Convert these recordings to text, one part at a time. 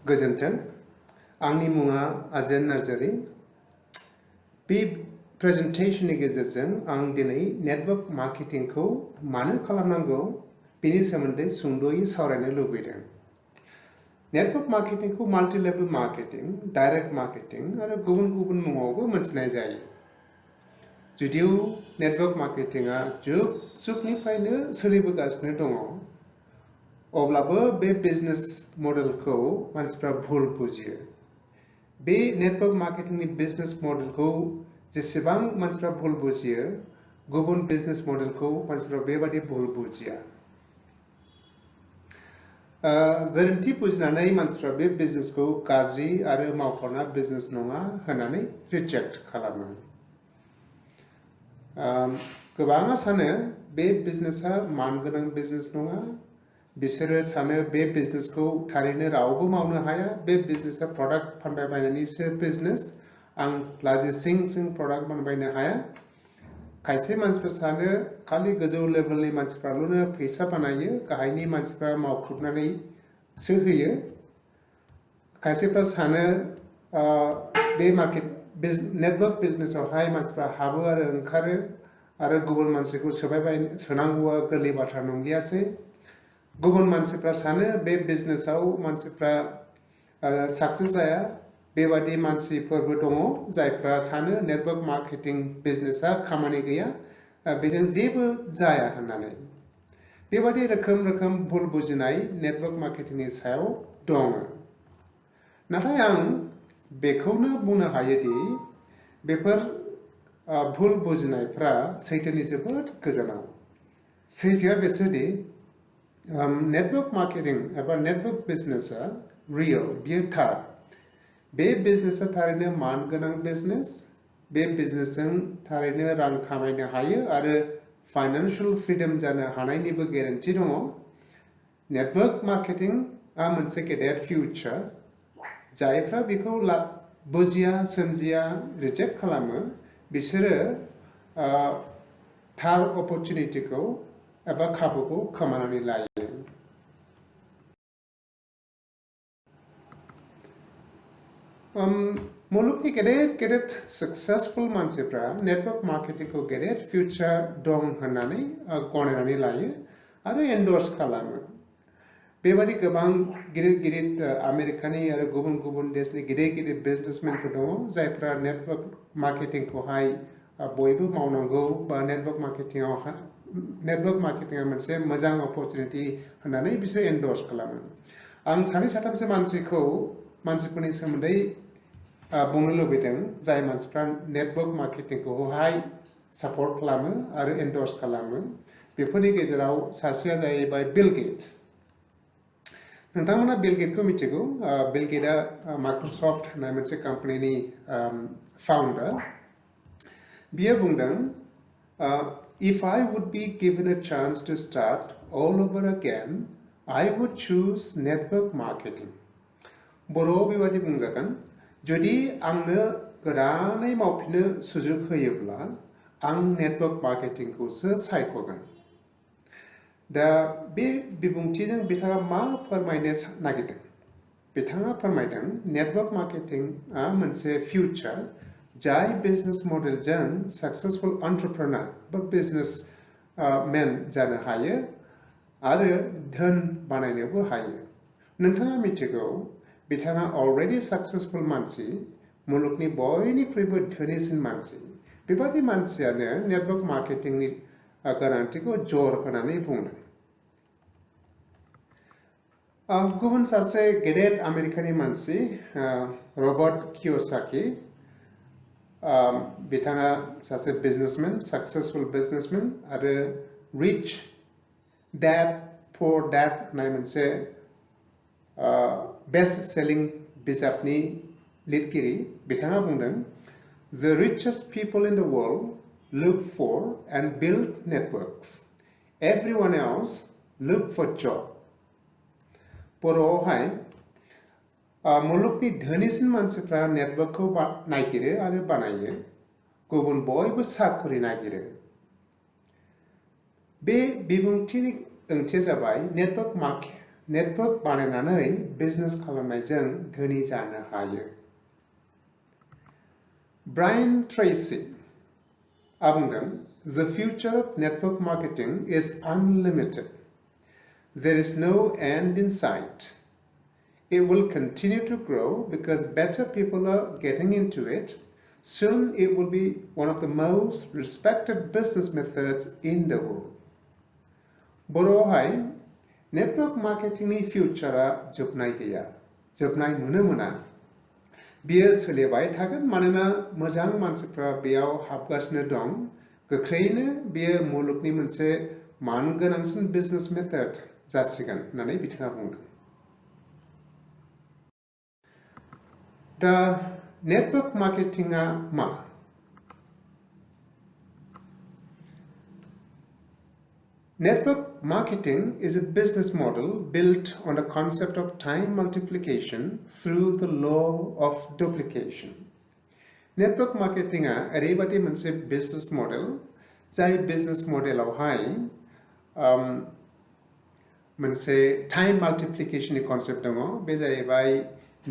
गोजोन्थों आंनि मुङा आजेन नार्जारी बे प्रेजेन्टेशननि गेजेरजों आं दिनै नेटवर्क मार्केटिंखौ मानो खालामनांगौ बेनि सोमोन्दै सुंद'यै सावरायनो लुबैदों। नेटवर्क मार्केटिंखौ multi level marketing, direct marketing आरो गुबुन गुबुन मुङावबो मोनथिनाय जायो। जुदिव नेटवर्क मार्केटिंआ जुगनिफ्रायनो सोलिबोगासिनो दङ, अब्लाबो बे बिजनेस मडेलखौ मानसिफ्रा भुल बुजियो। बे नेटवर्क मार्केटिंनि बिजनेस मडेलखौ जेसेबां मानसिफ्रा भुल बुजियो, गुबुन बिजनेस मडेलखौ मानसिफ्रा बेबादि भुल बुजिया। गोरोन्थि बुजिनानै मानसिफ्रा बे बिजनेसखौ गाज्रि आरो मावथावना बिजनेस नङा होननानै रिजेक्ट खालामो। गोबाङा सानो बे बिजनेसा मानगोनां बिजनेस नङा। बिसोरो सानो बे बिजनेसखौ थारैनो रावबो मावनो हाया। बे बिजनेसा प्रडाक्ट फानबायबायनायनिसो बिजनेस। आं लाजिसिं प्रडाक्ट बानायनो हाया। खायसे मानसिफ्रा सानो खालि गोजौ लेभेलनि मानसिफ्राल'नो फैसा बानायो, गाहायनि मानसिफ्रा मावख्रुबनानैसो होयो। खायसेफ्रा सानो बे नेटवर्क बिजनेसावहाय मानसिफ्रा हाबो आरो ओंखारो आरो गुबुन मानसिखौ सोनांगौआ गोरलै बाथ्रा नंलियासै। गुबुन मानसिफ्रा सानो बे बिजनेसाव मानसिफ्रा साक्सेस जाया। बेबादि मानसिफोरबो दङ जायफ्रा सानो नेटवर्क मार्केटिं बिजनेसा खामानि गैया, बेजों जेबो जाया होननानै। बेबादि रोखोम भुल बुजिनाय नेटवर्क मार्केटिंनि सायाव दङ। नाथाय आं बेखौनो बुंनो हायोदि बेफोर भुल बुजिनायफ्रा सैथोनि जोबोद गोजानाव। सैथोआ बेसोदि नेटवर्क मार्केटिं एबा नेटवर्क बिजनेसा रियल, बियो थार। बे बिजनेसा थारैनो मानगोनां बिजनेस। बे बिजनेसजों थारैनो रां खामायनो हायो आरो फाइनान्शियेल फ्रिडम जानो हानायनिबो गेरेन्टि दङ। नेटवर्क मार्केटिंआ मोनसे गेदेर फिउचार। जायफ्रा बेखौ बुजिया, सोमजिया, रिजेक्ट खालामो, बिसोरो थार अपरचुनिटिखौ एबा खाबुखौ खोमानानै लायो। मुलुगनि गेदेर सक्सेसफुल मानसिफ्रा नेटवर्क मार्केटिंखौ गेदेर फिउचार दं होननानै गनायनानै लायो आरो एन्डर्स खालामो। बेबादि गोबां गिदिर आमेरिकानि आरो गुबुन गुबुन देशनि गिदिर बिजनेसमेनफोर दङ जायफ्रा नेटवर्क मार्केटिंखौहाय बयबो मावनांगौ बा नेटवर्क मार्केटिंआ मोनसे मोजां अपरचुनिटि होननानै बिसोर एन्डर्स खालामो। आं सानै साथामसो मानसिफोरनि सोमोन्दै बुंनो लुबैदों जाय मानसिफ्रा नेटवर्क मार्केटिंखौहाय सापर्ट खालामो आरो एन्डर्स खालामो। बेफोरनि गेजेराव सासेया जाहैबाय बिल गेट्स। नोंथांमोना बिल गेटखौ मिथिगौ। बिल गेटआ माइक्रसफ्ट होननाय मोनसे कम्पानिनि फाउन्डार। बियो बुंदों, if I would be given a chance to start all over again, I would choose network marketing. बर'आव बेबादि बुंजागोन, जुदि आंनो गोदानै मावफिननो सुजुग होयोब्ला आं नेटवर्क मार्केटिंखौसो सायख'गोन। दा बे बिबुंथिजों बिथाङा मा फोरमायनो नागिरदों? बिथाङा फोरमायदों नेटवर्क मार्केटिंआ मोनसे फिउचार जाय बिजनेस मडेलजों सक्सेसफुल एन्टारप्रेनार बा बिजनेस मेन जानो हायो आरो धोन बानायनोबो हायो। नोंथाङा मिथिगौ बिथाङा अलरेडि सक्सेसफुल मानसि, मुलुगनि बयनिख्रुइबो धोनिसिन मानसि। बेबादि मानसियानो नेटवर्क मार्केटिंनि गोनांथिखौ जर होनानै बुंदों। गुबुन सासे गेदेर आमेरिकानि मानसि रबार्ट कियसाकी, बिथाङा सासे बिजनेसमेन, सक्सेसफुल बिजनेसमेन आरो रिच डैड पुअर डैड होननाय मोनसे बेस्ट सेलिं बिजाबनि लिरगिरि। बिथाङा बुंदों, The richest people in the world look for and build networks. Everyone else look for job. बर'आवहाय मुलुगनि धोनिसिन मानसिफ्रा नेटवर्कखौ नागिरो आरो बानायो, गुबुन बयबो साख्रि नागिरो। बे बिबुंथिनि ओंथिया जाबाय नेटवर्क नेटवर्क बानायनानै बिजनेस खालामनायजों धोनि जानो हायो। ब्रायन ट्रेसी बुंदों, The future of network marketing is unlimited. There is no end in sight. It will continue to grow because better people are getting into it. Soon it will be one of the most respected business methods in the world. बर'आवहाय network मार्केटिंगनि फिउचारा जोबनाय गैया, जोबनाय नुनो मोना। बियो सोलिबाय थागोन मानोना मोजां मानसिफ्रा बेयाव हाबगासिनो दं। गोख्रैनो बियो मुलुगनि मोनसे मानगोनांसिन बिजनेस मेथड जासिगोन होननानै बिथाङा बुंदों। दा नेटवर्क मार्केटिंआ मा? Network marketing is a business model built on the concept of time multiplication through the law of duplication. Network marketing ओरैबायदि मोनसे business model जाय business modelआवहाय मोनसे time multiplication नि concept दङ। बे जाहैबाय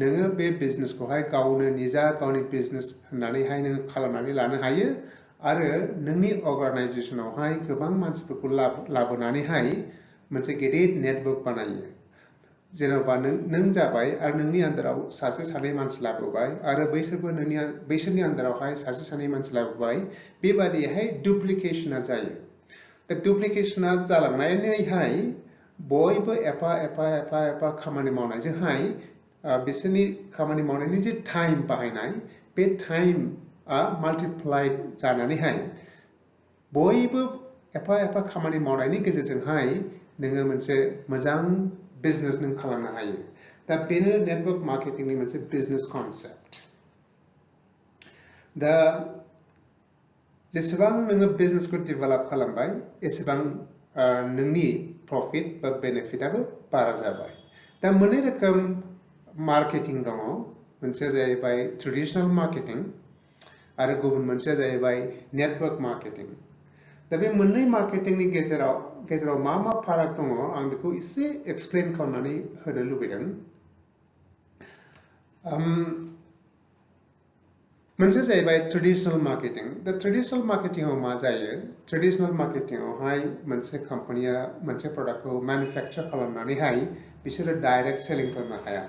नोङो बे बिजनेसखौहाय गावनो निजा गावनि बिजनेस होननानैहाय नोङो खालामनानै लानो हायो आरो नोंनि अर्गानाइजेसनावहाय गोबां मानसिफोरखौ लाबोनानैहाय मोनसे गेदेर नेटवर्क बानायो। जेन'बा नों जाबाय आरो नोंनि आन्दाराव सासे सानै मानसि लाबोबाय आरो बैसोरनि आन्दारावहाय सासे सानै मानसि लाबोबाय, बेबादिहाय डुप्लिकेशना जायो। दा डुप्लिकेशना जालांनानैहाय बयबो एफा खामानि मावनायजोंहाय बिसोरनि खामानि मावनायनि जे टाइम बाहायनाय, बे टाइमआ माल्टिप्लाइड जानानैहाय बयबो एफा खामानि मावनायनि गेजेरजोंहाय नोङो मोनसे मोजां बिजनेस नों खालामनो हायो। दा बेनो नेटवर्क मार्केटिंनि मोनसे बिजनेस कनसेप्ट। दा जेसेबां नोङो बिजनेसखौ डेभेलप खालामबाय एसेबां नोंनि प्रफिट बा बेनिफिटआबो बारा जाबाय। दा मोननै रोखोम मार्केटिं दङ। मोनसेया जाहैबाय ट्रेडिशनेल मार्केटिं आरो गुबुन मोनसेया जाहैबाय नेटवर्क मार्केटिं। दा बे मोननै मार्केटिंनि गेजेराव मा फाराग दङ आं बेखौ एसे एक्सप्लेन खालामनानै होनो लुबैदों। मोनसे जाहैबाय ट्रेडिशनेल मार्केटिं। दा ट्रेडिशनेल मार्केटिंआव मा जायो? ट्रेडिशनेल मार्केटिंआवहाय मोनसे कम्पानिया मोनसे प्रडाक्टखौ मैन्युफैक्चार खालामनानैहाय बिसोरो डाइरेक्ट सेलिं खालामनो हाया।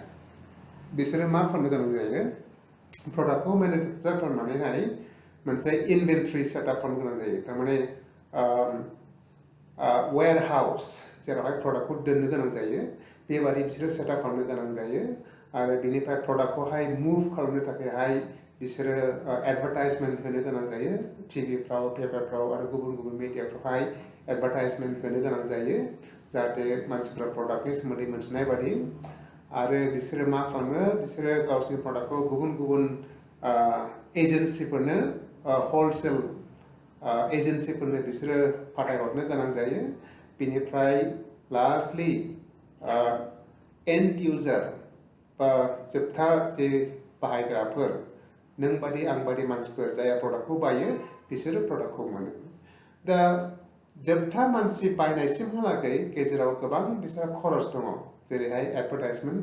बिसोरो मा खालामनो गोनां जायो? प्रडाक्टखौ मैन्युफैक्चार खालामनानैहाय मोनसे इनवेंटरी सेटआप खालामनो गोनां जायो। थारमाने वेयरहाउस जेरावहाय प्रडाक्टखौ दोननो गोनां जायो, बेबादि बिसोरो सेटआप खालामनो गोनां जायो आरो बिनिफ्राय प्रडाक्टखौहाय मुभ खालामनो थाखायहाय बिसोरो एडभार्टाइजमेन्ट होनो गोनां जायो। टिभिफ्राव, पेपारफ्राव आरो गुबुन मिडियाफ्रावहाय एडभार्टाइजमेन्ट होनो गोनां जायो जाहाथे मानसिफ्रा प्रडाक्टनि सोमोन्दै मिथिनाय बादि। आरो बिसोरो मा खालामो? बिसोरो गावसोरनि प्रडाक्टखौ गुबुन एजेन्सिफोरनो हलसेल एजेन्सिफोरनो बिसोरो फाथायहरनो गोनां जायो। बिनिफ्राय लास्टलि एन्ड इउजार बा जोबथा जे बाहायग्राफोर, नों बादि आं बादि मानसिफोर जाय प्रडाक्टखौ बायो बिसोरो प्रडाक्टखौ मोनो। दा जोबथा मानसि बायनायसिमहालागै गेजेराव गोबां बिसोरहा खरस दङ, जेरैहाय एडभार्टाइजमेन्ट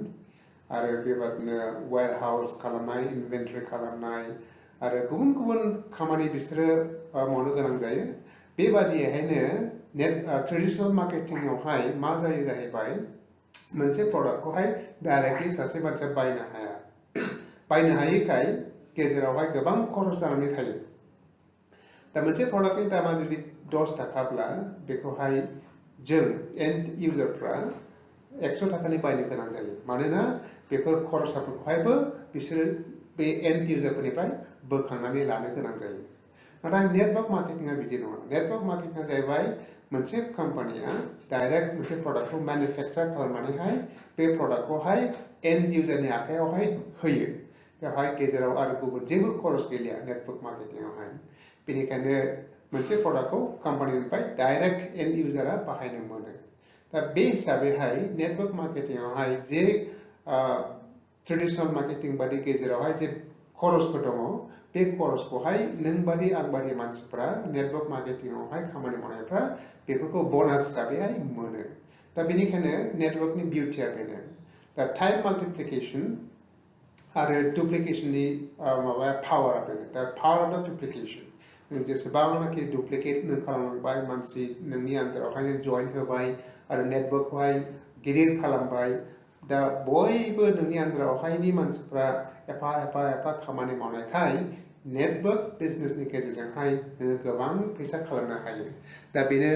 आरो बेबादिनो वेयरहाउस खालामनाय, इनवेंटरी खालामनाय आरो गुबुन खामानि बिसोरो मावनो गोनां जायो। बेबादियैहायनो ट्रेडिशनेल मार्केटिंआवहाय मा जायो जाहैबाय मोनसे प्रडाक्टखौहाय डाइरेक्टलि सासे मानसिया बायनो हाया। बायनो हायैखाय गेजेरावहाय गोबां खरस जानानै थायो। दा मोनसे प्रडाक्टनि दामा जुदि 10 थाखाब्ला बेखौहाय जों एन्ड इउजारफ्रा 100 थाखानि बायनो गोनां जायो। मानोना बेफोर खरसाफोरखौहायबो बिसोरो बे एन्ड इउजारफोरनिफ्राय बोखांनानै लानो गोनां जायो। नाथाय नेटवर्क मार्केटिंआ बिदि नङा। नेटवर्क मार्केटिंआ जाहैबाय मोनसे कम्पानिया डाइरेक्ट मोनसे प्रडाक्टखौ मैन्युफैक्चार खालामनानैहाय बे प्रडाक्टखौहाय एन्ड इउजारनि आखायावहाय होयो। बेवहाय गेजेराव आरो गुबुन जेबो खरस गैलिया नेटवर्क मार्केटिंआवहाय। बेनिखायनो मोनसे प्रडाक्टखौ कम्पानिनिफ्राय डाइरेक्ट एन्ड इउजारा बाहायनो मोनो। दा बे हिसाबैहाय नेटवर्क मार्केटिंआवहाय जे ट्रेडिशनेल मार्केटिं बादि गेजेरावहाय जे खरसफोर दङ, बे खरसखौहाय नों बादि आं बादि मानसिफ्रा नेटवर्क मार्केटिंआवहाय खामानि मावनायफ्रा बेफोरखौ ब'नास हिसाबैहाय मोनो। दा दा बेनिखायनो नेटवर्कनि बिउटिया बेनो दा टाइम माल्टिप्लिकेशन आरो डुप्लिकेशननि माबाया पावारा बेनो दा पावार अफ द डुप्लिकेशन नों जेसेबांनाखि डुप्लिकेट नों खालामलांबाय मानसि नोंनि आन्दारावहाय नों जइन होबाय आरो नेटवर्कखौहाय गिदिर खालामबाय दा बयबो नोंनि आन्दारावहायनि मानसिफ्रा एफा खामानि मावनायखाय नेटवर्क बिजनेसनि गेजेरजोंहाय नोङो गोबां फैसा खालामनो हायो दा बेनो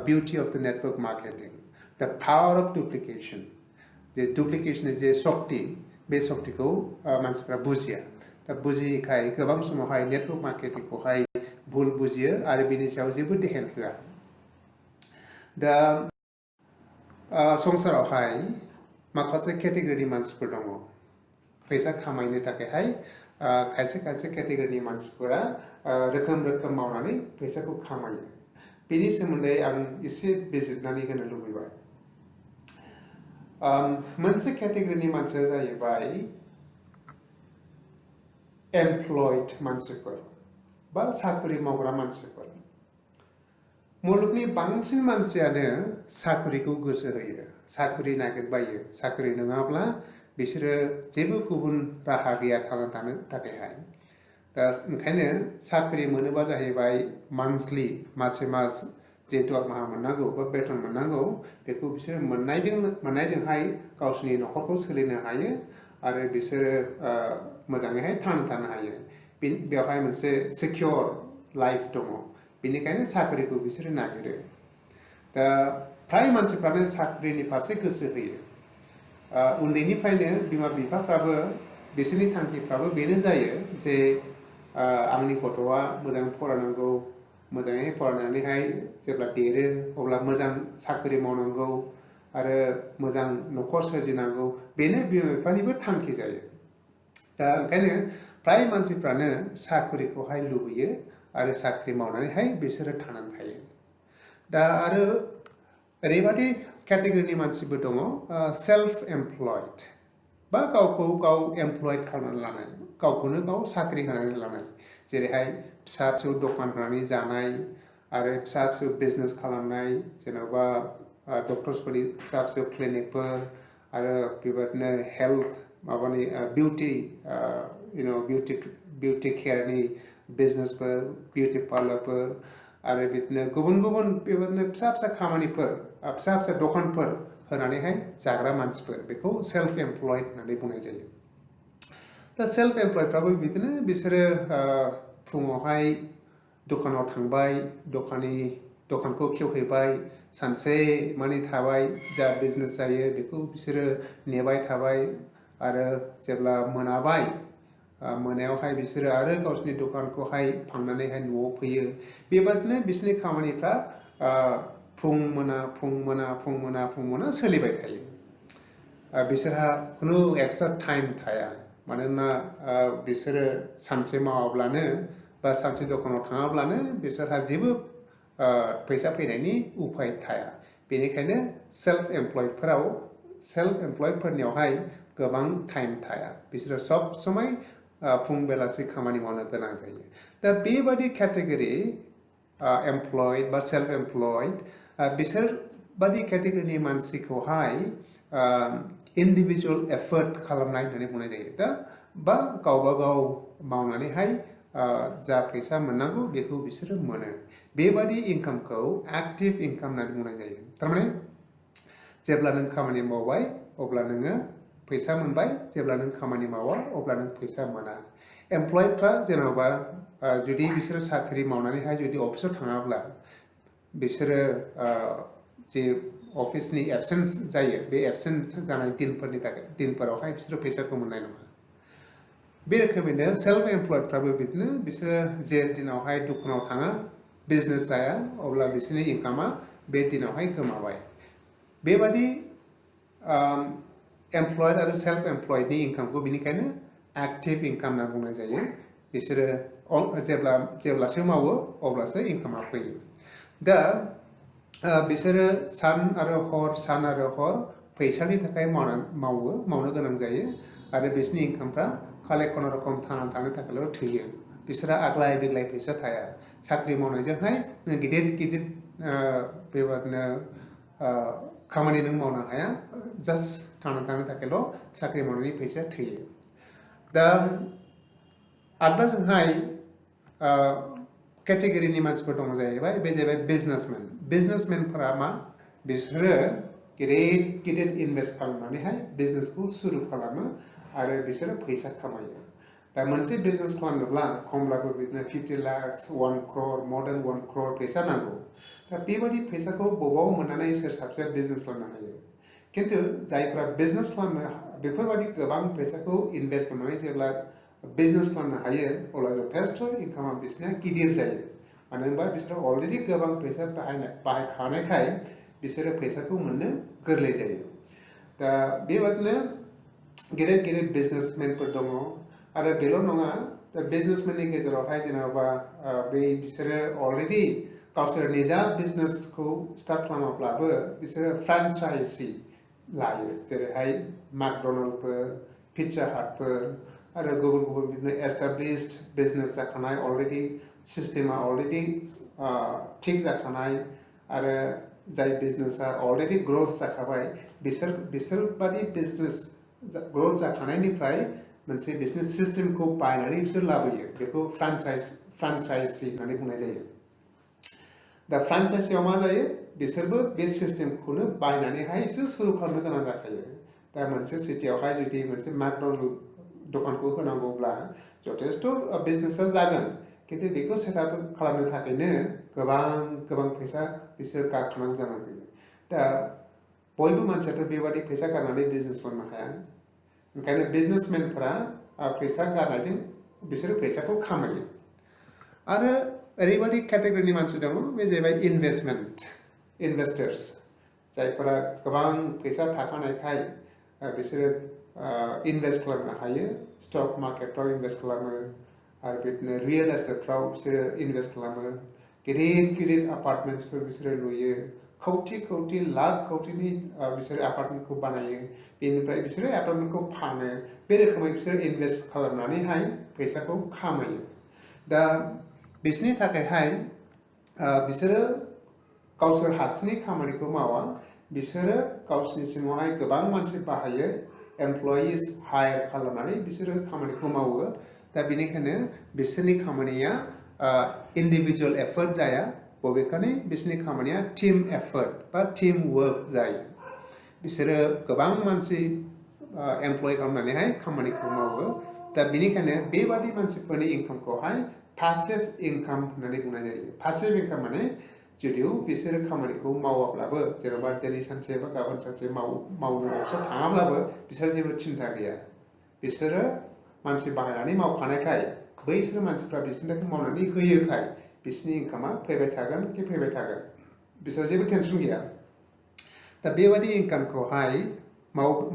बिउटि अफ द नेटवर्क मार्केटिं दा पावार अफ डुप्लिकेशन जे डुप्लिकेशननि जे शक्ति बे शक्तिखौ मानसिफ्रा बुजिया दा बुजियैखाय गोबां समावहाय नेटवर्क मार्केटिंखौहाय भुल बुजियो आरो बिनि सायाव जेबो ध्यान होआ दा संसारावहाय माखासे केटेगरिनि मानसिफोर दङ फैसा खामायनो थाखायहाय खायसे केटेगरिनि मानसिफोरा रोखोम मावनानै फैसाखौ खामायो बेनि सोमोन्दै आं एसे बिजिरनानै होनो लुबैबाय मोनसे केटेगरिनि मानसिया जाहैबाय एमप्लयड मानसिफोर बा साख्रि मावग्रा मानसिफोर मुलुगनि बांसिन मानसियानो साख्रिखौ गोसो होयो साख्रि नागिरबायो साख्रि नङाब्ला बिसोरो जेबो गुबुन राहा गैया थांना थानो थाखायहाय दा ओंखायनो साख्रि मोनोबा जाहैबाय मान्थलि मासे मास जे दरमाहा मोननांगौ बा बेथन मोननांगौ बेखौ बिसोर मोननायजोंहाय गावसोरनि न'खरखौ सोलिनो हायो आरो बिसोरो मोजाङैहाय थांना थानो हायो बेवहाय मोनसे सिकिउर लाइफ दङ बेनिखायनो साख्रिखौ बिसोरो नागिरो दा फ्राय मानसिफ्रानो साख्रिनि फारसे गोसो होयो उन्दैनिफ्रायनो बिमा बिफाफ्राबो बिसोरनि थांखिफ्राबो बेनो जायो जे आंनि गथ'आ मोजां फरायनांगौ मोजाङै फरायनानैहाय जेब्ला देरो अब्ला मोजां साख्रि मावनांगौ आरो मोजां न'खर सोरजिनांगौ बेनो बिमा बिफानिबो थांखि जायो दा ओंखायनो फ्राय मानसिफ्रानो साख्रिखौहाय लुबैयो आरो साख्रि मावनानैहाय बिसोरो थांनानै थायो दा आरो ओरैबादि केटेगरिनि मानसिबो दङ सेल्फ एमप्लयड बा गावखौ गाव एमप्लयड खालामनानै लानाय गावखौनो गाव साख्रि होनानै लानाय जेरैहाय फिसा फिसौ दखान होनानै जानाय आरो फिसा फिसौ बिजनेस खालामनाय जेन'बा डक्टर्सफोरनि फिसा फिसौ क्लिनिकफोर आरो बेबादिनो हेल्थ माबानि बिउटि केयारनि बिजनेसफोर बिउटि पार्लारफोर आरो बिदिनो गुबुन बेबादिनो फिसा खामानिफोर फिसा दखानफोर होनानैहाय जाग्रा मानसिफोर बेखौ सेल्फ एमप्लयड होननानै बुंनाय जायो दा सेल्फ एमप्लयडफ्राबो बिदिनो बिसोरो फुङावहाय दखानाव थांबाय दखानखौ खेवहैबाय सानसे मानि थाबाय जा बिजनेस जायो बेखौ बिसोरो नेबाय थाबाय आरो जेब्ला मोनाबाय मोनायावहाय बिसोरो आरो गावसोरनि दखानखौहाय फांनानैहाय न'आव फैयो बेबादिनो बिसोरनि खामानिफ्रा फुं मोना सोलिबाय थायो बिसोरहा खुनु एक्सट्रा टाइम थाया मानोना बिसोरो सानसे मावाब्लानो बा सानसे दखानाव थाङाब्लानो बिसोरहा जेबो फैसा फैनायनि उपाय थाया बेनिखायनो सेल्फ एमप्लयडफोरनियावहाय गोबां टाइम थाया बिसोरो सब समय फुं बेलासि खामानि मावनो गोनां जायो दा बेबादि केटेगरि एमप्लयड बा सेल्फ एमप्लयड बिसोर बादि केटेगरिनि मानसिखौहाय इन्डिभिजुअल एफर्ट खालामनाय होननानै बुंनाय जायो दा बा गावबा गाव मावनानैहाय जा फैसा मोननांगौ बेखौ बिसोरो मोनो बेबादि इनकामखौ एक्टिभ इनकाम होननानै बुंनाय जायो थारमाने जेब्ला नों खामानि मावबाय अब्ला नोङो फैसा मोनबाय जेब्ला नों खामानि मावा अब्ला नों फैसा मोना एमप्लयडफ्रा जेन'बा जुदि बिसोरो साख्रि मावनानैहाय जुदि अफिसाव थाङाब्ला बिसोरो जे अफिसनि एबसेन्स जायो बे एबसेन्ट जानाय दिनफोरावहाय बिसोरो फैसाखौ मोननाय नङा बे रोखोमैनो सेल्फ एमप्लयडफ्राबो बिदिनो बिसोरो जे दिनावहाय दखानाव थाङा बिजनेस जाया अब्ला बिसोरनि इनकामा बे दिनावहाय गोमाबाय बेबादि एमप्लयड आरो सेल्फ एमप्लयडनि इनकामखौ बेनिखायनो एक्टिभ इनकाम होनना बुंनाय जायो बिसोरो जेब्लासो मावो अब्लासो इनकामा फैयो दा बिसोरो सान आरो हर फैसानि थाखाय मावनो गोनां जायो आरो बिसोरनि इनकामफ्रा खाले खुनुरुखुम थांना थानो थाखायल' थोयो बिसोरहा आग्लाय बिग्लाय फैसा थाया साख्रि मावनायजोंहाय गिदिर बेबादिनो खामानि नों मावनो हाया जास्ट थांना थानो थाखायल' साख्रि मावनायनि फैसाया थैयो दा आगदाजोंहाय केटेगरिनि मानसिफोर दङ जाहैबाय बे जाहैबाय बिजनेसमेनफोरा मा बिसोरो गिदिर इनभेस्ट खालामनानैहाय बिजनेसखौ सुरु खालामो आरो बिसोरो फैसा खामायो दा मोनसे बिजनेस खालामनोब्ला खमब्लाबो बिदिनो 50 lakh 1 crore more than 1 crore फैसा नांगौ दा बेबायदि फैसाखौ बबाव मोननानै सोर सासेया बिजनेस खालामनो हायो किन्तु जायफ्रा बिजनेस खालामनो बेफोरबायदि गोबां फैसाखौ इनभेस्ट खालामनानै जेब्ला बिजनेस खालामनो हायो अब्ला जथेस्थ' इनकामा बिसोरना गिदिर जायो मानो होनबा बिसोरो अलरेडि गोबां फैसा बाहायखानायखाय बिसोरो फैसाखौ मोननो गोरलै जायो दा बेबादिनो गिदिर बिजनेसमेनफोर दङ आरो बेल' नङा दा बिजनेसमेननि गेजेरावहाय जेनेबा बिसोरो अलरेडि गावसोर निजा बिजनेसखौ स्टार्ट खालामाब्लाबो बिसोरो फ्रेन्चाइजि लायो जेरैहाय मैकडोनाल्डफोर पिज्जा हाटफोर आरो गुबुन बिदिनो एस्टाब्लिश्ड बिजनेस जाखानाय अलरेडि सिस्टेमा अलरेडि थिक जाखानाय आरो जाय बिजनेसा अलरेडि ग्रोथ जाखाबाय बिसोरबादि बिजनेस ग्रोथ जाखानायनिफ्राय मोनसे बिजनेस सिस्टेमखौ बायनानै बिसोर लाबोयो बेखौ फ्रेन्चाइजि होननानै बुंनाय जायो दा फ्रेन्चाइजियाव मा जायो बिसोरबो बे सिस्टेमखौनो बायनानैहायसो सुरु खालामनो गोनां जाखायो दा मोनसे सिटियावहाय जुदि मोनसे मैकडोनाल्ड दखानखौ होनांगौब्ला जथेस्थ' बिजनेसा जागोन किन्तु बेखौ सेटआप खालामनो थाखायनो गोबां फैसा बिसोर गारखानांगौ जानानै फैयो दा बयबो मानसियाथ' बेबादि फैसा गारनानै बिजनेस खालामनो हाया ओंखायनो बिजनेसमेनफोरा फैसा गारनायजों बिसोरो फैसाखौ खामायो आरो ओरैबायदि केटेगरिनि मानसि दङ बे जाहैबाय इनभेस्टार्स जायफोरा गोबां फैसा थाखानायखाय बिसोरो इनभेस्ट खालामनो हायो स्टक मार्केटफ्राव इनभेस्ट खालामो आरो बिदिनो रियेल एस्टेटफ्राव बिसोरो इनभेस्ट खालामो गिदिर एपार्टमेन्ट्सफोर बिसोरो लुयो कौटि लाख कौटिनि बिसोरो एपार्टमेन्टखौ बानायो बेनिफ्राय बिसोरो एपार्टमेन्टखौ फानो बे रोखोमै बिसोरो इनभेस्ट खालामनानैहाय फैसाखौ खामायो दा बिसोरनि थाखायहाय बिसोरो गावसोर हारसिङै खामानिखौ मावा बिसोरो गावसोरनि सिङावहाय गोबां मानसि बाहायो एमप्लयिज हायार खालामनानै बिसोरो खामानिखौ मावो दा बेनिखायनो बिसोरनि खामानिया इन्डिभिजुअल एफर्ट जाया बबेखानि बिसोरनि खामानिया टीम एफर्ट बा टीम वर्क जायो बिसोरो गोबां मानसि एमप्लय खालामनानैहाय खामानिखौ मावो दा बेनिखायनो बेबादि मानसिफोरनि इनकामखौहाय पासिव इनकाम होननानै बुंनाय जायो पासिव इनकाम माने जुदिও बिसोरो खामानिखौ मावाब्लाबो जेनेबा दिनै सानसे बा गाबोन सानसे मावनो अफिसाव थाङाब्लाबो बिसोर जेबो चिन्ता गैया बिसोरो मानसि बाहायनानै मावखानायखाय बैसोर मानसिफ्रा बिसोरनि थाखाय मावनानै होयोखाय बिसोरनि इनकामा फैबाय थागोन बिसोर जेबो टेनसन गैया दा बेबादि इनकामखौहाय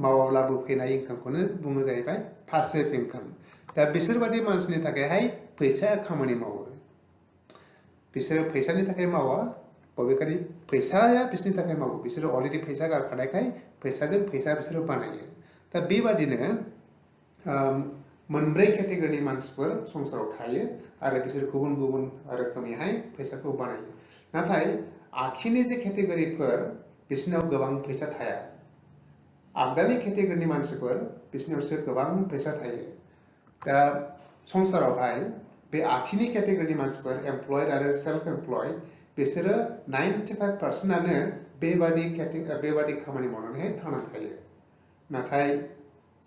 मावाब्लाबो फैनाय इनकामखौनो बुङो जाहैबाय पासिव इनकाम दा बिसोरबादि मानसिनि थाखायहाय फैसाया खामानि मावो बिसोरो फैसानि थाखाय मावा बबेखानि फैसाया बिसोरनि थाखाय मावो बिसोरो अलरेडि फैसा गारखानायखाय फैसाजों फैसा बिसोरो बानायो दा बेबादिनो मोनब्रै केटेगरिनि मानसिफोर संसाराव थायो आरो बिसोर गुबुन रोखोमैहाय फैसाखौ बानायो नाथाय आखिनि जे केटेगरिफोर बिसोरनाव गोबां फैसा थाया आगदानि केटेगरिनि मानसिफोर बिसोरनावसो गोबां फैसा थायो दा संसारावहाय बे आखिनि केटेगरिनि मानसिफोर एमप्लयड आरो सेल्फ एमप्लयड बिसोरो 95%आनो बेबादि खामानि मावनानैहाय थांनानै थायो नाथाय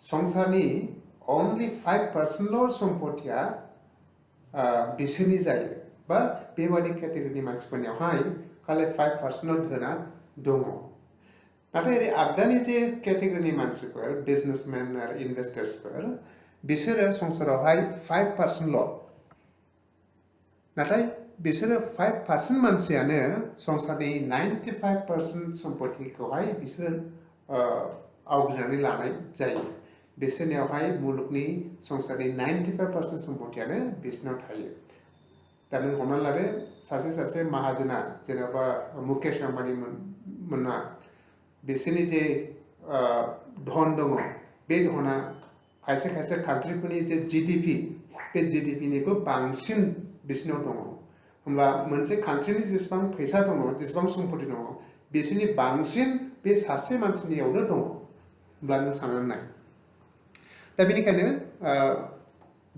संसारनि only 5%ल' सम्पथिया बिसोरनि जायो बा बेबादि केटेगरिनि मानसिफोरनियावहाय खालि 5%ल' धोना दङ नाथाय ओरै आगदानि जे केटेगरिनि मानसिफोर बिजनेसमेन आरो इनभेस्टार्सफोर बिसोरो संसारावहाय 5%ल' नाथाय बिसोरो 5% मानसियानो संसारनि 95% सम्पथिखौहाय बिसोर आवग्रिनानै लानाय जायो बिसोरनियावहाय मुलुगनि संसारनि 95% सम्पथियानो बिसोरनाव थायो दा नों हमना लादो सासे माहाजोना जेनेबा मुकेश आम्बानी मोना बिसोरनि जे धन दङ बे धना खायसे कान्ट्रिफोरनि जे जीडीपी बे जीडीपीनिबो बांसिन बिसोरनाव दङ होमब्ला मोनसे कान्ट्रिनि जेसेबां फैसा दङ जेसेबां सम्पथि दङ बिसोरनि बांसिन बे सासे मानसिनियावनो दङ होनब्ला नों साननानै नाय दा बेनिखायनो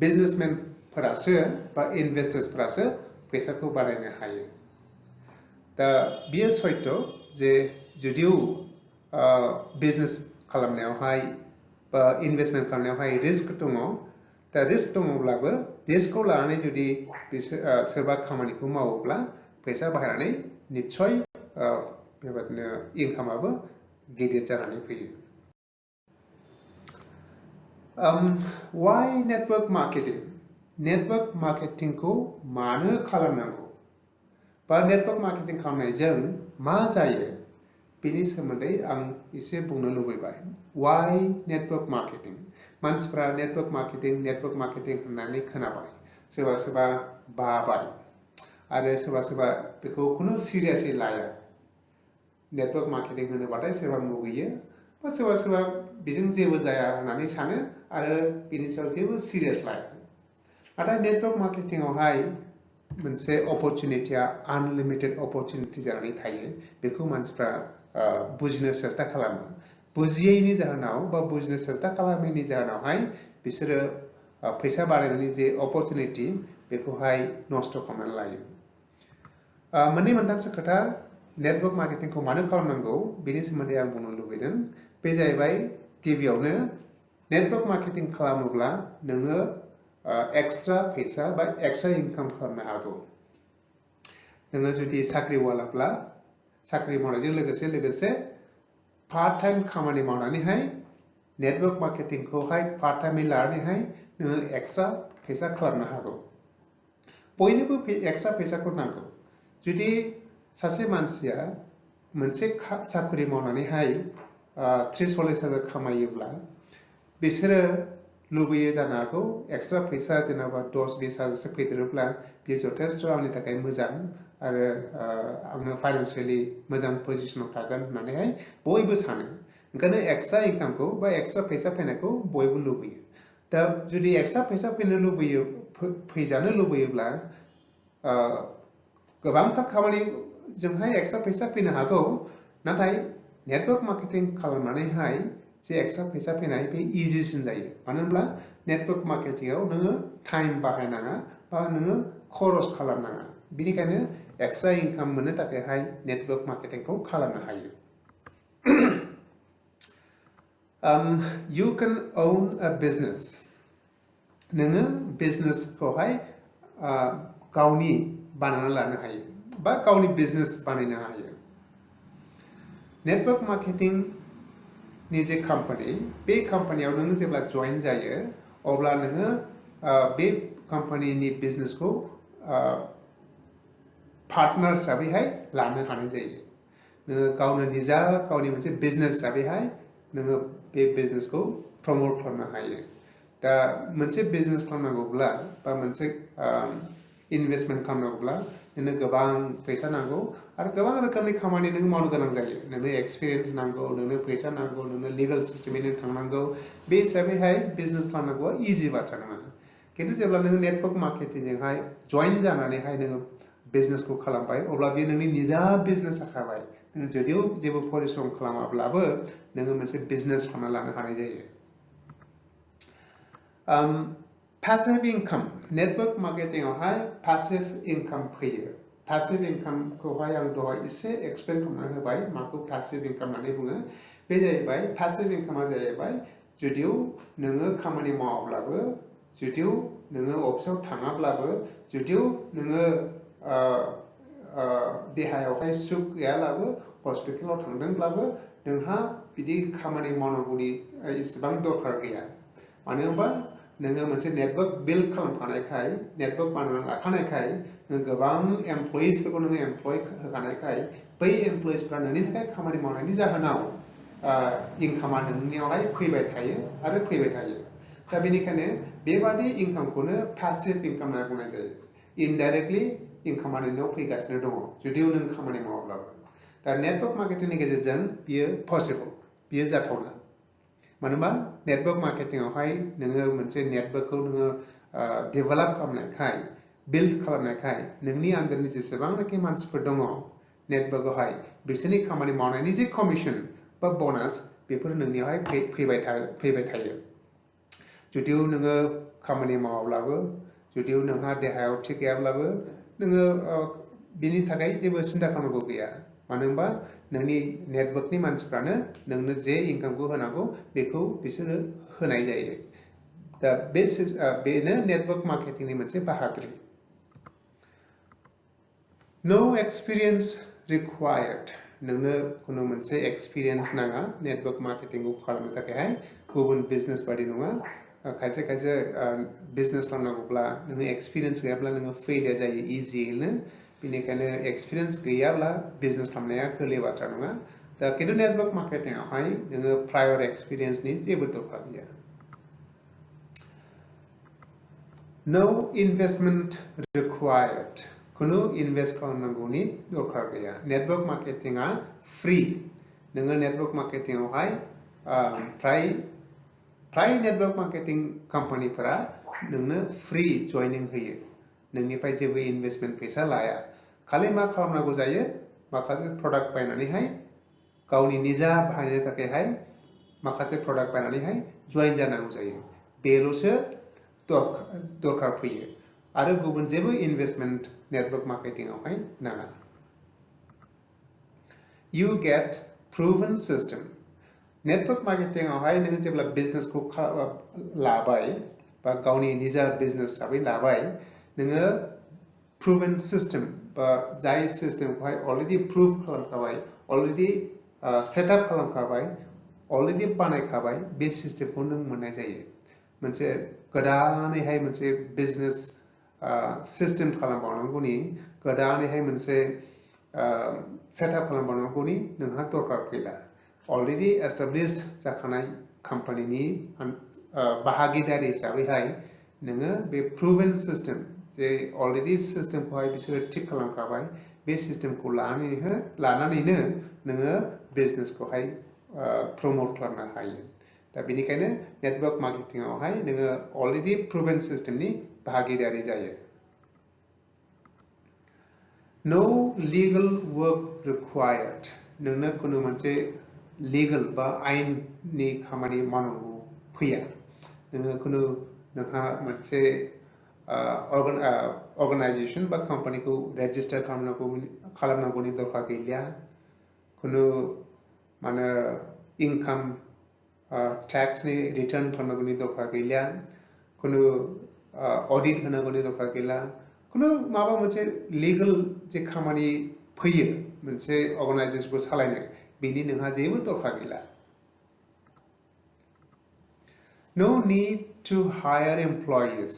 बिजनेसमेनफोरासो बा इनभेस्टार्सफोरासो फैसाखौ बानायनो हायो दा बियो सैथ' जे जुदिও बिजनेस खालामनायावहाय बा इनभेस्टमेन्ट खालामनायावहाय रिस्क दङ दा रिस्क दङब्लाबो रिस्कखौ लानानै जुदि बिसोर सोरबा खामानिखौ मावोब्ला फैसा बाहायनानै निस्सय बेबादिनो इनकामाबो गिदिर जानानै फैयो why network marketingखौ मानो खालामनांगौ बा नेटवर्क मार्केटिं खालामनायजों मा जायो बेनि सोमोन्दै आं एसे बुंनो लुबैबाय why network marketing मानसिफ्रा नेटवर्क मार्केटिं होननानै खोनाबाय सोरबा सोरबा बाबाय आरो सोरबा सोरबा बेखौ खुनु सिरियासै लाया नेटवर्क मार्केटिं होनोबाथाय सोरबा मुगैयो बा सोरबा सोरबा बेजों जेबो जाया होननानै सानो आरो बेनि सायाव जेबो सिरियास लाया नाथाय नेटवर्क मार्केटिंआवहाय मोनसे अपरचुनिटिया आनलिमिटेड अपरचुनिटि जानानै थायो बेखौ मानसिफ्रा बुजिनो सेस्था खालामो बुजियैनि जाहोनाव बा बुजिनो सेस्था खालामैनि जाहोनावहाय बिसोरो फैसा बानायनायनि जे अपरचुनिटि बेखौहाय नस्थ' खालामनानै लायो मोननै मोनथामसो खोथा नेटवर्क मार्केटिंखौ मानो खालामनांगौ बेनि सोमोन्दै आं बुंनो लुबैदों बे जाहैबाय गिबियावनो नेटवर्क मार्केटिं खालामोब्ला नोङो एक्सट्रा फैसा बा एक्सट्रा इनकाम खालामनो हागौ नोङो जुदि साख्रिवालाब्ला साख्रि मावनायजों लोगोसे पार्ट टाइम खामानि मावनानैहाय नेटवर्क मार्केटिंखौहाय पार्ट टाइमै लानानैहाय नोङो एक्सट्रा फैसा खालामनो हागौ बयनोबो एक्सट्रा फैसाखौ नांगौ जुदि सासे मानसिया मोनसे साख्रि मावनानैहाय 30-40,000 खामायोब्ला बिसोरो लुबैयो जानो हागौ एक्सट्रा फैसा जेनेबा 10-20,000सो फैदेरोब्ला बेयो जथेस्थ' आंनि थाखाय मोजां आरो आङो फाइनान्सियेलि मोजां पजिशनाव थागोन होननानैहाय बयबो सानो ओंखायनो एक्सट्रा इनकामखौ बा एक्सट्रा फैसा फैनायखौ बयबो लुबैयो दा जुदि एक्सट्रा फैसा फैजानो लुबैयोब्ला गोबांथार खामानिजोंहाय एक्सट्रा फैसा फैनो हागौ नाथाय नेटवर्क मार्केटिं खालामनानैहाय जे एक्सट्रा फैसा फैनाय बे इजिसिन जायो मानो होनब्ला नेटवर्क मार्केटिंआव नोङो टाइम बाहायनाङा बा नोङो खरस खालामनाङा बेनिखायनो एक्सट्रा इनकाम मोननो थाखायहाय नेटवर्क मार्केटिंखौ खालामनो हायो you can own a business नोङो बिजनेसखौहाय गावनि बानायना लानो हायो बा गावनि बिजनेस बानायनो हायो नेटवर्क मार्केटिं नि जे कम्पानी बे कम्पानीयाव नोङो जेब्ला जइन जायो अब्ला नोङो बे कम्पानीनि बिजनेसखौ पार्टनार हिसाबैहाय लानो हानाय जायो नोङो गावनो निजा गावनि मोनसे बिजनेस हिसाबैहाय नोङो बे बिजनेसखौ प्रमोट खालामनो हायो दा मोनसे बिजनेस खालामनांगौब्ला बा मोनसे इनभेस्टमेन्ट खालामनांगौब्ला नोंनो गोबां फैसा नांगौ आरो गोबां रोखोमनि खामानि नों मावनो गोनां जायो नोंनो एक्सपिरियेन्स नांगौ नोंनो फैसा नांगौ नोंनो लिगेल सिस्टेमै नों थांनांगौ बे हिसाबैहाय बिजनेस खालामनांगौआ इजि बाथ्रा नङा खिन्थु जेब्ला नोङो नेटवर्क मार्केटिंजोंहाय जइन जानानैहाय नोङो बिजनेसखौ खालामबाय अब्ला बे नोंनि निजा बिजनेस जाखाबाय नों जुदिও जेबो परिश्रम खालामाब्लाबो नोङो मोनसे बिजनेस खालामना लानो हानाय जायो passive income नेटवर्क मार्केटिंआवहाय passive income फैयो passive incomeखौहाय आं दहाय एसे एक्सप्लेन खालामना होबाय माखौ passive income होननानै बुङो बे जाहैबाय passive incomeआ जाहैबाय जुदिও नोङो खामानि मावाब्लाबो जुदिও नोङो अफिसाव थाङाब्लाबो जुदिও नोङो देहायावहाय सुख गैयाब्लाबो हस्पिटालाव थांदोंब्लाबो नोंहा बिदि खामानि मावनांगौनि इसेबां दरकार गैया मानो होनबा नोङो मोनसे नेटवर्क बिल्ड खालामखानायखाय नेटवर्क बानायना लाखानायखाय नों गोबां एमप्लयिसफोरखौ नोङो एमप्लय होखानायखाय बै एमप्लयिसफ्रा नोंनि थाखाय खामानि मावनायनि जाहोनाव इनकामा नोंनियावहाय फैबाय थायो आरो फैबाय थायो दा बेनिखायनो बेबादि इनकामखौनो पैसिव इनकाम होनना बुंनाय जायो इनडाइरेक्टलि इनकामा नोंनाव फैगासिनो दङ जुदिও नों खामानि मावाब्लाबो दा नेटवर्क मार्केटिंनि गेजेरजों बियो पसिबल बियो जाथावना मानो होनबा नेटवर्क मार्केटिंआवहाय नोङो मोनसे नेटवर्कखौ नोङो डेभेलप खालामनायखाय बिल्ड खालामनायखाय नोंनि आन्दारनि जेसेबांनाखि मानसिफोर दङ नेटवर्कआवहाय बिसोरनि खामानि मावनायनि जे कमिसन बा बनास बेफोर नोंनियावहाय फैबाय थायो जुदिव नोङो खामानि मावाब्लाबो जुदिव नोंहा देहायाव थिग गैयाब्लाबो नोङो बिनि थाखाय जेबो सिन्था खालामनांगौ गैया मानो होनबा नोंनि नेटवर्कनि मानसिफ्रानो नोंनो जे इनकामखौ होनांगौ बेखौ बिसोरो होनाय जायो दा बेनो नेटवर्क मार्केटिंनि मोनसे बाहागो No experience required नोंनो खुनु मोनसे एक्सपिरियेन्स नाङा नेटवर्क मार्केटिंखौ खालामनो थाखायहाय गुबुन बिजनेस बादि नङा खायसे बिजनेस खालामनांगौब्ला नोङो एक्सपिरियेन्स गैयाब्ला नोङो फेलियर जायो इजियैनो बेनिखायनो एक्सपिरियेन्स गैयाब्ला बिजनेस खालामनाया गोरलै बाथ्रा नङा दा खिन्थु नेटवर्क मार्केटिंआवहाय नोङो प्रायर एक्सपिरियेन्सनि जेबो दरकार गैया No investment required खुनु इनभेस्ट खालामनांगौनि दरकार गैया नेटवर्क मार्केटिंआ फ्री नोङो नेटवर्क मार्केटिंआवहाय प्राय नेटवर्क मार्केटिं कम्पानिफोरा नोंनो फ्री जयनिं होयो नोंनिफ्राय जेबो इनभेस्टमेन्ट फैसा लाया खालि मा खालामनांगौ जायो माखासे प्रडाक्ट बायनानैहाय गावनि निजा बाहायनो थाखायहाय माखासे प्रडाक्ट बायनानैहाय जइन जानांगौ जायो बेल'सो दरकार फैयो आरो गुबुन जेबो इनभेस्टमेन्ट नेटवर्क मार्केटिंआवहाय नाङा You get proven system network मार्केटिंआवहाय नोङो जेब्ला बिजनेसखौ लाबाय बा गावनि निजा बिजनेस हिसाबै लाबाय नोङो प्रुभेन सिस्टेम बा जाय सिस्टेमखौहाय अलरेडि प्रुभ खालामखाबाय अलरेडि सेटआप खालामखाबाय अलरेडि बानायखाबाय बे सिस्टेमखौ नों मोननाय जायो मोनसे गोदानैहाय मोनसे बिजनेस सिस्टेम खालामबावनांगौनि गोदानैहाय मोनसे सेटआप खालामबावनांगौनि नोंहा दरकार फैला अलरेडि एस्टाब्लिश्ड जाखानाय कम्पानिनि बाहागिदारि हिसाबैहाय नोङो बे प्रुभेन सिस्टेम जे अलरेडि सिस्टेमखौहाय बिसोरो थिक खालामखाबाय बे सिस्टेमखौ लानानैनो नोङो बिजनेसखौहाय प्रमोट खालामनो हायो दा बेनिखायनो नेटवर्क मार्केटिंआवहाय नोङो अलरेडि प्रुभेन सिस्टेमनि बाहागिदारि जायो No legal work required नोंनो खुनु मोनसे लीगल बा आयेननि खामानि मावनांगौ फैया नोङो खुनु नोंहा मोनसे अर्गानाइजेशन बा कम्पानिखौ रेजिस्टार खालामनांगौनि दरकार गैलिया खुनु माने इनकाम टैक्सनि रिटार्न खालामनांगौनि दरकार गैलिया खुनु ऑडिट होनांगौनि दरकार गैला खुनु माबा मोनसे लीगल जे खामानि फैयो मोनसे अर्गानाइजेशनखौ सालायनो बेनि नोंहा जेबो दरकार गैला No need to hire employees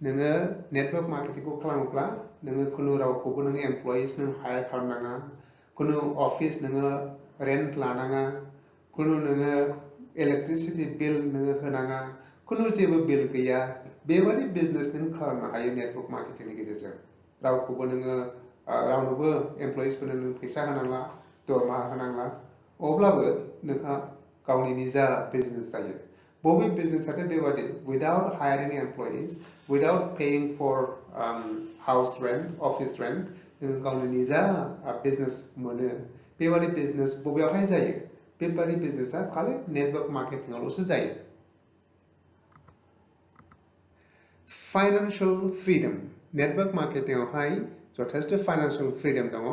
नोङो नेटवर्क मार्केटिंखौ खालामोब्ला नोङो खुनु रावखौबो नोङो एमप्लयिज नों हायर खालामनाङा खुनु अफिस नोङो रेन्ट लानाङा खुनु नोङो इलेक्ट्रिसिटि बिल नोङो होनाङा खुनु जेबो बिल गैया बेबादि बिजनेस नों खालामनो हायो नेटवर्क मार्केटिंनि गेजेरजों रावखौबो नोङो रावनोबो एमप्लयिजफोरनो नों फैसा होनांला दरमाहा होनांला अब्लाबो नोंहा गावनि निजा बिजनेस जायो बबे बिजनेसआथ' बेबादि without hiring employees without paying for house rent office rent नों गावनि निजा बिजनेस मोनो बेबादि बिजनेस बबेयावहाय जायो बेबादि बिजनेसआ खालि नेटवर्क मार्केटिंआवल'सो जायो फाइनान्शियल फ्रीडम नेटवर्क मार्केटिंआवहाय जथेस्ट फाइनान्शियल फ्रीडम दङ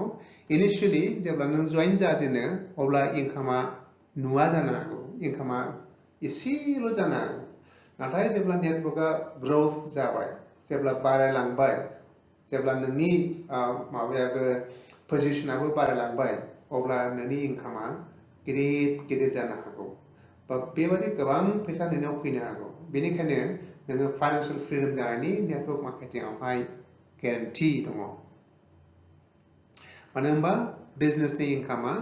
इनिशियली जेब्ला नों जइन जाजेनो अब्ला इनकामा नुवा जानो हागौ इनकामा एसेल' जानो हागौ नाथाय जेब्ला नेटवर्कआ ग्रोथ जाबाय जेब्ला बारायलांबाय जेब्ला नोंनि माबायाबो पोजिशनाबो बारायलांबाय अब्ला नोंनि इनकामा गिदिर जानो हागौ बा बेबादि गोबां फैसा नोंनाव फैनो हागौ बेनिखायनो नोङो फाइनान्शियल फ्रीडम जानायनि नेटवर्क मार्केटिंआवहाय गेरेन्टि दङ मानो होनबा बिजनेसनि इनकामा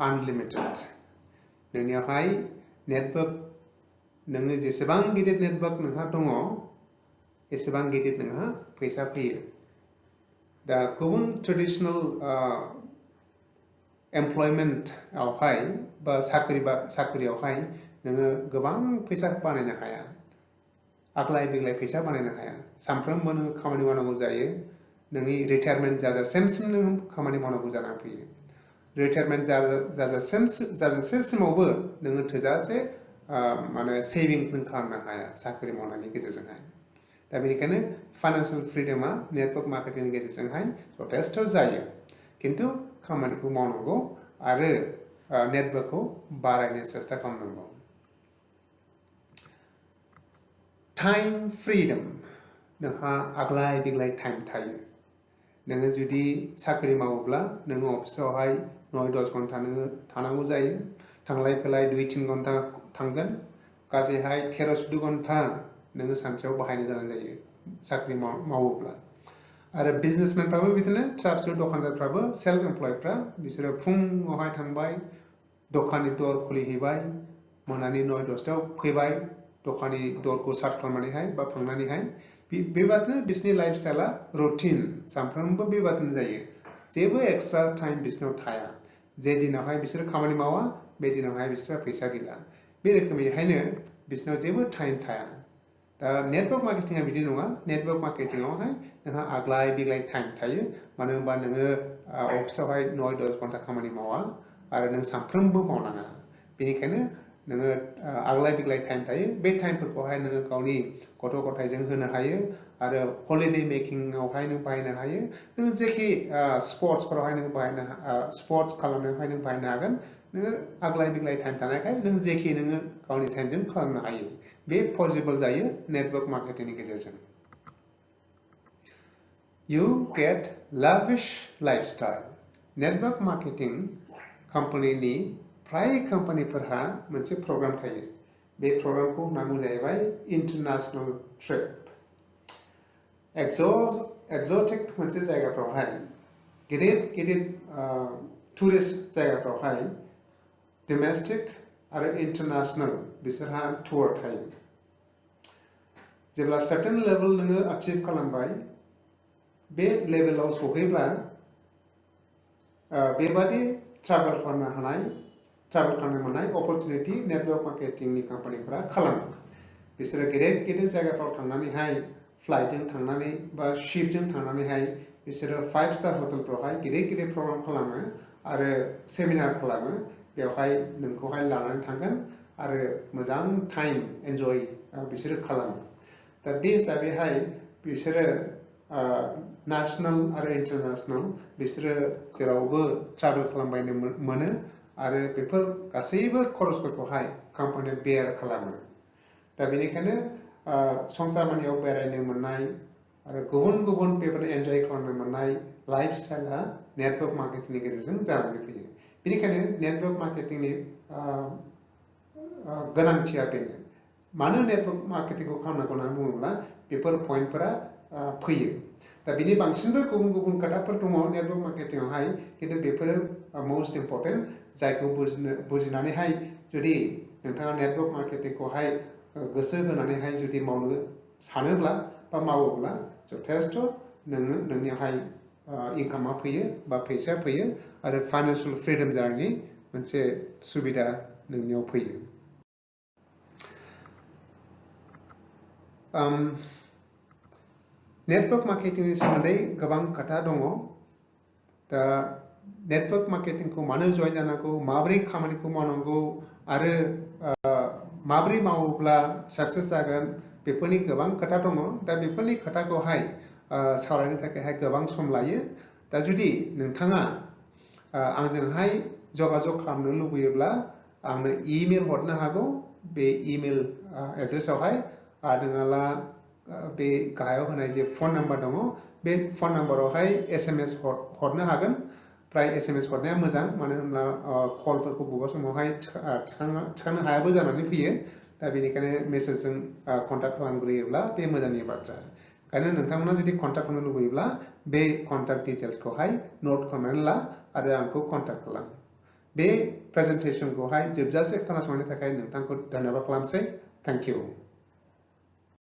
आनलिमिटेड नोंनियावहाय नेटवर्क नोंनो जेसेबां गिदिर नेटवर्क नोंहा दङ एसेबां गिदिर नोंहा फैसा फैयो दा गुबुन ट्रेडिशनेल एमप्लयमेन्टआवहाय बा साख्रियावहाय नोङो गोबां फैसा बानायनो हाया आग्लाय बिग्लाय फैसा बानायनो हाया सानफ्रोमबो नोङो खामानि मावनांगौ जायो नोंनि रिटायारमेन्ट जाजासिम नों खामानि मावनांगौ जानानै फैयो रिटायारमेन्ट जाजासे समावबो नोङो थोजासे माने सेभिंस नों खालामनो हाया साख्रि मावनायनि गेजेरजोंहाय दा बेनिखायनो फाइनान्सियेल फ्रिडमा नेटवर्क मार्केटिंनि गेजेरजोंहाय जथेस्थ जायो खिन्थु खामानिखौ मावनांगौ आरो नेटवर्कखौ बारायनो सेस्था खालामनांगौ टाइम फ्रिडम नोंहा आग्लाय बिग्लाय टाइम थायो नोङो जुदि साख्रि मावोब्ला नोङो अफिसावहाय 9-10 घन्टा नोङो थानांगौ जायो थांलाय फैलाय 2-3 घन्टा थांगोन गासैहाय 13-14 घन्टा नोङो सानसेयाव बाहायनो गोनां जायो साख्रि मावोब्ला आरो बिजनेसमेनफ्राबो बिदिनो फिसा फिसौ दखानदारफ्राबो सेल्फ एमप्लयडफ्रा बिसोरो फुङावहाय थांबाय दखाननि दर खुलिहैबाय मोनानि 9-10टायाव फैबाय दखाननि दरखौ सार्ट खालामनानैहाय बा फांनानैहाय बेबादिनो बिसोरनि लाइफ स्टाइला रुटिन सानफ्रोमबो बेबादिनो जायो जेबो एक्सट्रा टाइम बिसोरनाव थाया जे दिनावहाय बिसोरो खामानि मावा बे दिनावहाय बिसोरहा फैसा गैला बे रोखोमैहायनो बिसोरनाव जेबो टाइम थाया दा नेटवर्क मार्केटिंआ बिदि नङा नेटवर्क मार्केटिंआवहाय नोंहा आग्लाय बिग्लाय टाइम थायो मानो होनबा नोङो अफिसावहाय 9-10 घन्टा खामानि मावा आरो नों सानफ्रोमबो मावनाङा बेनिखायनो नोङो आग्लाय बिग्लाय टाइम थायो बे टाइमफोरखौहाय नोङो गावनि गथ' गथायजों होनो हायो आरो हलिडे मेकिंआवहाय नों बाहायनो हायो नों जेखि स्पर्ट्सफोरावहाय नों बाहायनो स्पर्ट्स खालामनायावहाय नों बाहायनो हागोन नोङो आग्लाय बिग्लाय टाइम थानायखाय नों जेखि नोङो गावनि टाइमजों खालामनो हायो बे पसिबल जायो नेटवर्क मार्केटिंनि गेजेरजों You get lavish lifestyle network marketing कम्पानिनि फ्राय कम्पानिफोरहा मोनसे प्रग्राम थायो बे प्रग्रामखौ होननांगौ जाहैबाय इन्टारनेशनल ट्रिप एक्जटिक मोनसे जायगाफ्रावहाय गिदिर टुरिस्ट जायगाफ्रावहाय डोमेस्टिक आरो इन्टारनेशनल बिसोरहा टुर थायो जेब्ला सार्टेन लेभेल नोङो अचिभ खालामबाय बे लेभेलाव सहैब्ला बेबादि ट्राभेल खालामनो मोननाय अपरचुनिटी नेटवर्क मार्केटिंनि कम्पानिफोरा खालामो बिसोरो गिदिर जायगाफ्राव थांनानैहाय फ्लाइटजों थांनानै बा शिपजों थांनानैहाय बिसोरो 5-स्टार हटेलफ्रावहाय गिदिर प्रग्राम खालामो आरो सेमिनार खालामो बेवहाय नोंखौहाय लानानै थांगोन आरो मोजां टाइम एन्जय बिसोरो खालामो दा बे हिसाबैहाय बिसोरो नेशनल आरो इन्टारनेशनल बिसोरो जेरावबो ट्राभेल खालामबायनो मोनो आरो बेफोर गासैबो खरसफोरखौहाय कम्पानिया बेयार खालामो दा बेनिखायनो संसार मानियाव बेरायनो मोननाय आरो गुबुन बेबायदि एन्जय खालामनो मोननाय लाइफ स्टाइला नेटवर्क मार्केटिंनि गेजेरजों जानानै फैयो बेनिखायनो नेटवर्क मार्केटिंनि गोनांथिया बेनो मानो नेटवर्क मार्केटिंखौ खालामनांगौ होननानै बुङोब्ला बेफोर पइन्टफोरा फैयो दा बिनि बांसिनबो गुबुन खोथाफोर दङ नेटवर्क मार्केटिंआवहाय खिन्थु बेफोरो मोस्ट इम्पर्टेन्ट जायखौ बुजिनानैहाय जुदि नोंथाङा नेटवर्क मार्केटिंखौहाय गोसो होनानैहाय जुदि मावनो सानोब्ला बा मावोब्ला जथेस्थ नोंनियावहाय इनकामा फैयो बा फैसाया फैयो आरो फाइनान्सियेल फ्रिडम जानायनि मोनसे सुबिदा नोंनियाव फैयो नेटवर्क मार्केटिंनि सोमोन्दै गोबां खोथा दङ दा नेटवर्क मार्केटिंखौ मानो जइन जानांगौ माबोरै खामानिखौ मावनांगौ आरो माबोरै मावोब्ला साक्सेस जागोन बेफोरनि गोबां खोथा दङ दा बेफोरनि खोथाखौहाय सावरायनो थाखायहाय गोबां सम लायो दा जुदि नोंथाङा आंजोंहाय जगाजग खालामनो लुबैयोब्ला आंनो इमेल हरनो हागौ बे इमेल एड्रेसावहाय आरो नङाब्ला बे गाहायाव होनाय जे फन नाम्बार दङ बे फन नाम्बारावहाय SMS हरनो हागोन प्राय SMS हरनाया मोजां मानो होनब्ला कलफोरखौ बबेबा समावहाय थिखांनो हायाबो जानानै फैयो दा बेनिखायनो मेसेजजों कन्टेक्ट खालामग्रोयोब्ला बे मोजांनि बाथ्रा ओंखायनो नोंथांमोना जुदि कन्टेक्ट खालामनो लुबैयोब्ला बे कन्टेक्ट डिटेल्सखौहाय नोट खालामनानै ला आरो आंखौ कन्टेक्ट खालाम बे प्रेजेन्टेसनखौहाय जोबजासे खोनासंनायनि थाखाय नोंथांखौ धन्यबाद खालामसै थेंक इउ